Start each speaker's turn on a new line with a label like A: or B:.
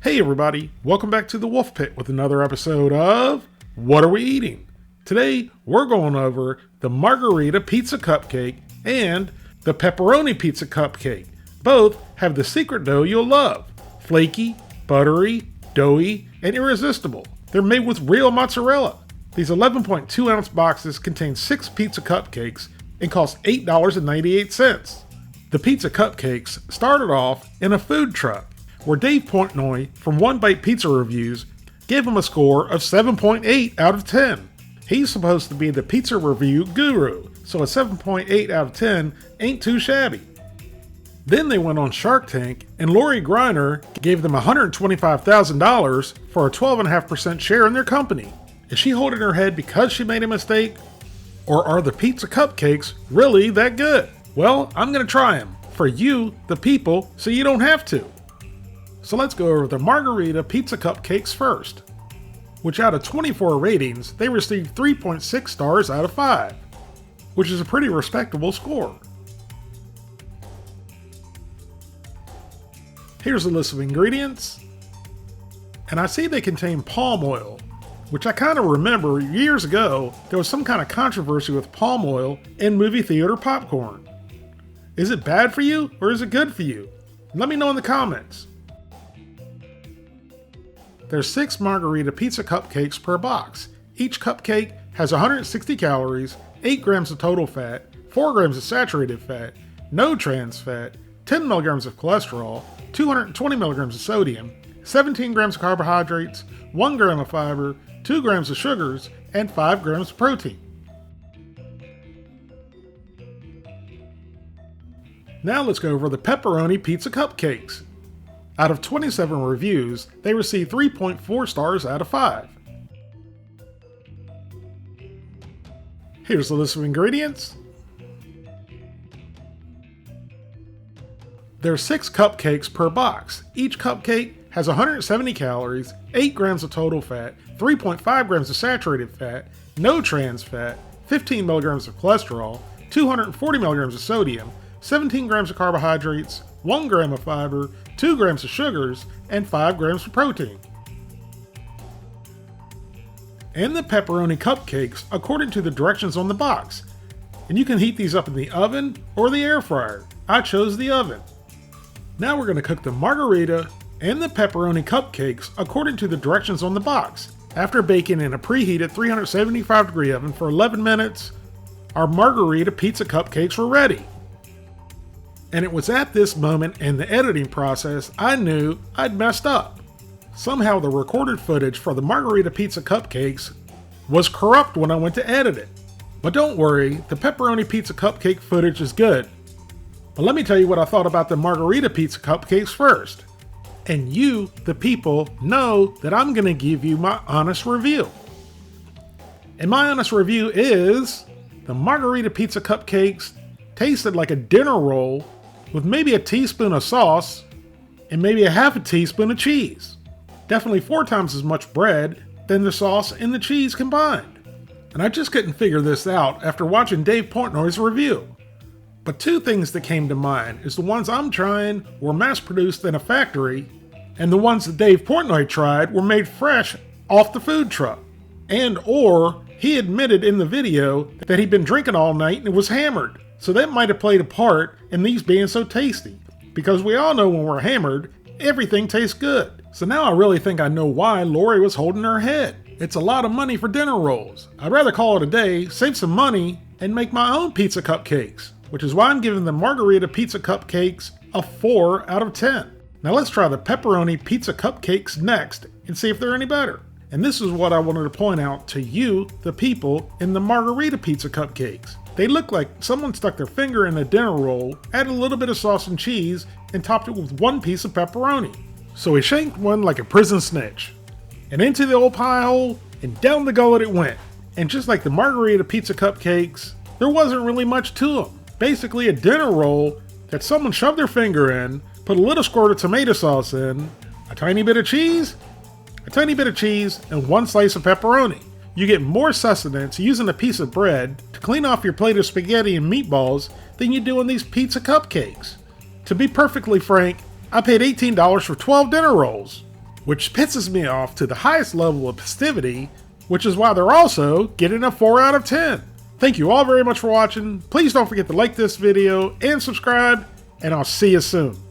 A: Hey everybody, welcome back to the Wolf Pit with another episode of What Are We Eating? Today we're going over the Margarita pizza cupcake and the Pepperoni pizza cupcake. Both have the secret dough you'll love. Flaky, buttery, doughy, and irresistible. They're made with real mozzarella. These 11.2 ounce boxes contain 6 pizza cupcakes and cost $8.98. The pizza cupcakes started off in a food truck, where Dave Portnoy from One Bite Pizza Reviews gave them a score of 7.8 out of 10. He's supposed to be the pizza review guru, so a 7.8 out of 10 ain't too shabby. Then they went on Shark Tank, and Lori Greiner gave them $125,000 for a 12.5% share in their company. Is she holding her head because she made a mistake? Or are the pizza cupcakes really that good? Well, I'm going to try them, for you, the people, so you don't have to. So let's go over the Margarita pizza cupcakes first, which out of 24 ratings, they received 3.6 stars out of 5, which is a pretty respectable score. Here's a list of ingredients, and I see they contain palm oil, which I kind of remember years ago there was some kind of controversy with palm oil in movie theater popcorn. Is it bad for you or is it good for you? Let me know in the comments. There's 6 Margarita pizza cupcakes per box. Each cupcake has 160 calories, 8 grams of total fat, 4 grams of saturated fat, no trans fat, 10 milligrams of cholesterol, 220 milligrams of sodium, 17 grams of carbohydrates, 1 gram of fiber, 2 grams of sugars, and 5 grams of protein. Now let's go over the Pepperoni pizza cupcakes. Out of 27 reviews, they received 3.4 stars out of 5. Here's the list of ingredients. There are 6 cupcakes per box. Each cupcake has 170 calories, 8 grams of total fat, 3.5 grams of saturated fat, no trans fat, 15 milligrams of cholesterol, 240 milligrams of sodium, 17 grams of carbohydrates, 1 gram of fiber, 2 grams of sugars, and 5 grams of protein. And the pepperoni cupcakes according to the directions on the box. And you can heat these up in the oven or the air fryer. I chose the oven. Now we're going to cook the margarita and the pepperoni cupcakes according to the directions on the box. After baking in a preheated 375 degree oven for 11 minutes, our margarita pizza cupcakes were ready. And it was at this moment in the editing process I knew I'd messed up. Somehow the recorded footage for the Margarita pizza cupcakes was corrupt when I went to edit it. But don't worry, the pepperoni pizza cupcake footage is good. But let me tell you what I thought about the Margarita pizza cupcakes first. And you, the people, know that I'm going to give you my honest review. And my honest review is the Margarita pizza cupcakes tasted like a dinner roll with maybe a teaspoon of sauce and maybe a half a teaspoon of cheese. Definitely 4 times as much bread than the sauce and the cheese combined. And I just couldn't figure this out after watching Dave Portnoy's review. But 2 things that came to mind is the ones I'm trying were mass-produced in a factory, and the ones that Dave Portnoy tried were made fresh off the food truck. And or he admitted in the video that he'd been drinking all night and was hammered. So that might have played a part in these being so tasty, because we all know when we're hammered, everything tastes good. So now I really think I know why Lori was holding her head. It's a lot of money for dinner rolls. I'd rather call it a day, save some money, and make my own pizza cupcakes, which is why I'm giving the Margarita pizza cupcakes a 4 out of 10. Now let's try the pepperoni pizza cupcakes next and see if they're any better. And this is what I wanted to point out to you, the people, in the Margarita pizza cupcakes. They look like someone stuck their finger in a dinner roll, added a little bit of sauce and cheese, and topped it with 1 piece of pepperoni. So he shanked one like a prison snitch. And into the old pie hole, and down the gullet it went. And just like the Margarita pizza cupcakes, there wasn't really much to them. Basically a dinner roll that someone shoved their finger in, put a little squirt of tomato sauce in, a tiny bit of cheese, and 1 slice of pepperoni. You get more sustenance using a piece of bread to clean off your plate of spaghetti and meatballs than you do in these pizza cupcakes. To be perfectly frank, I paid $18 for 12 dinner rolls. which pisses me off to the highest level of festivity, which is why they're also getting a 4 out of 10. Thank you all very much for watching. Please don't forget to like this video and subscribe, and I'll see you soon.